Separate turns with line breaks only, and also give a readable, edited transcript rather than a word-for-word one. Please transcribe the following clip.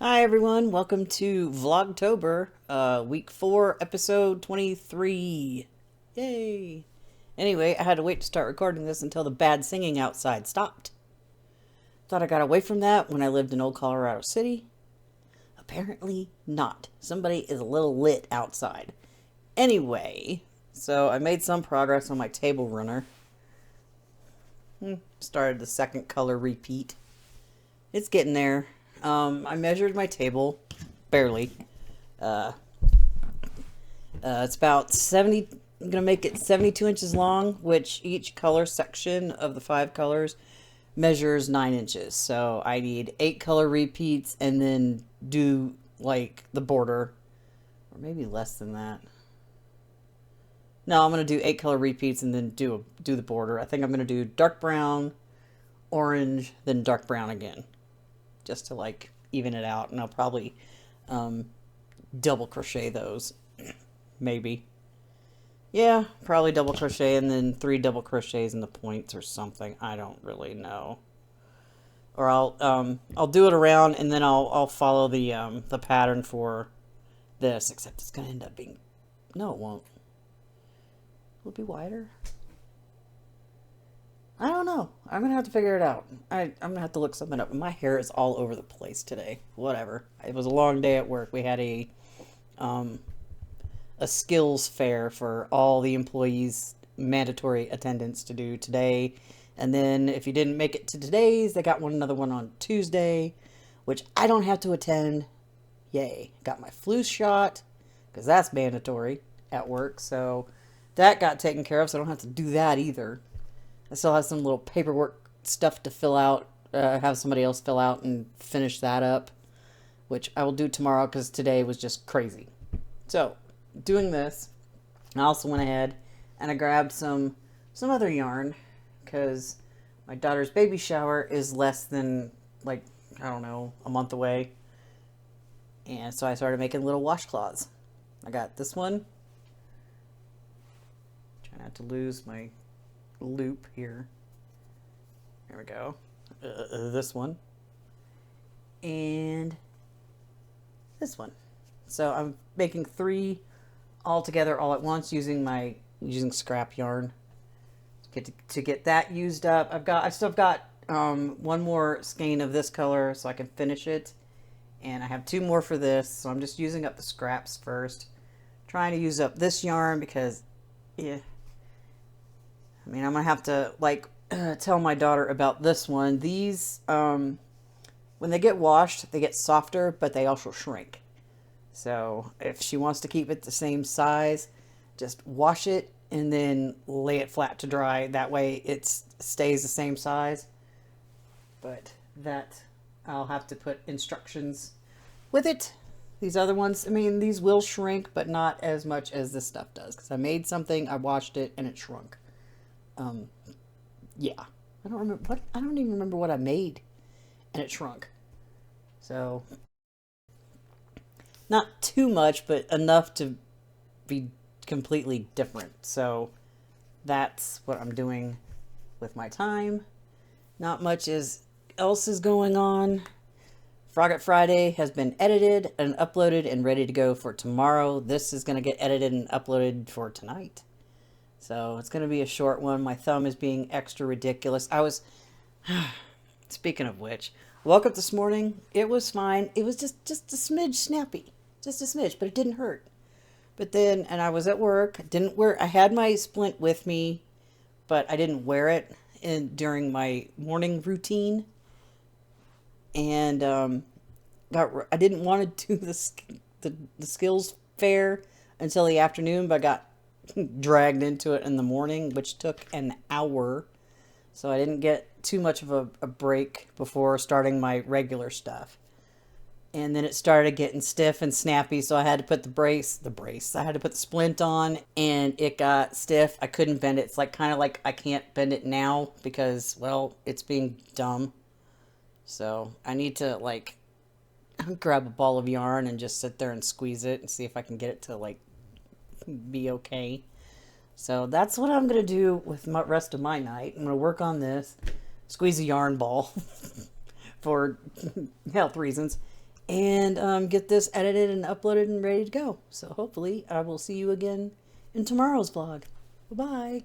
Hi everyone, welcome to Vlogtober, week 4, episode 23. Yay! Anyway, I had to wait to start recording this until the bad singing outside stopped. Thought I got away from that when I lived in old Colorado City. Apparently not. Somebody is a little lit outside. Anyway, so I made some progress on my table runner. Started the second color repeat. It's getting there. I measured my table, barely. It's about 70, I'm going to make it 72 inches long, which each color section of the 5 colors measures 9 inches. So I need 8 color repeats and then do like the border, or maybe less than that. No, I'm going to do 8 color repeats and then do the border. I think I'm going to do dark brown, orange, then dark brown again, just to like even it out. And I'll probably double crochet those, maybe. Yeah, probably double crochet and then 3 double crochets in the points or something. I don't really know. Or I'll do it around and then I'll follow the pattern for this. Except it's gonna end up being, no, it won't. Will it be wider? I don't know. I'm gonna have to figure it out. I'm gonna have to look something up. My hair is all over the place today. Whatever. It was a long day at work. We had a skills fair for all the employees, mandatory attendance to do today. And then if you didn't make it to today's, they got another one on Tuesday, which I don't have to attend. Yay. Got my flu shot, because that's mandatory at work. So that got taken care of, so I don't have to do that either. I still have some little paperwork stuff to fill out, have somebody else fill out and finish that up, which I will do tomorrow because today was just crazy. So, doing this, I also went ahead and I grabbed some other yarn because my daughter's baby shower is less than, like, I don't know, a month away. And so I started making little washcloths. I got this one. Try not to lose my loop here. There we go. This one. And this one. So I'm making 3 all together all at once using scrap yarn to get that used up. I still got one more skein of this color so I can finish it, and I have 2 more for this, so I'm just using up the scraps first, trying to use up this yarn because yeah, I mean, I'm gonna have to like tell my daughter about this one. These when they get washed they get softer, but they also shrink. So if she wants to keep it the same size, just wash it and then lay it flat to dry. That way it stays the same size. But that, I'll have to put instructions with it. These other ones, I mean, these will shrink, but not as much as this stuff does. Because I made something, I washed it, and it shrunk. Yeah. I don't even remember what I made, and it shrunk. So not too much, but enough to be completely different. So that's what I'm doing with my time. Not much else is going on. Frogget Friday has been edited and uploaded and ready to go for tomorrow. This is going to get edited and uploaded for tonight. So it's going to be a short one. My thumb is being extra ridiculous. Speaking of which, woke up this morning. It was fine. It was just a smidge snappy. Just a smidge, but it didn't hurt. But then, and I was at work. I had my splint with me, but I didn't wear it during my morning routine. And I didn't want to do the skills fair until the afternoon, but I got dragged into it in the morning, which took an hour. So I didn't get too much of a break before starting my regular stuff. And then it started getting stiff and snappy, so I had to put I had to put the splint on, and it got stiff. I couldn't bend it. It's like kind of like I can't bend it now because, well, it's being dumb. So I need to like grab a ball of yarn and just sit there and squeeze it and see if I can get it to like be okay. So that's what I'm gonna do with the rest of my night. I'm gonna work on this, squeeze a yarn ball for health reasons, and get this edited and uploaded and ready to go. So hopefully I will see you again in tomorrow's vlog. Bye-bye.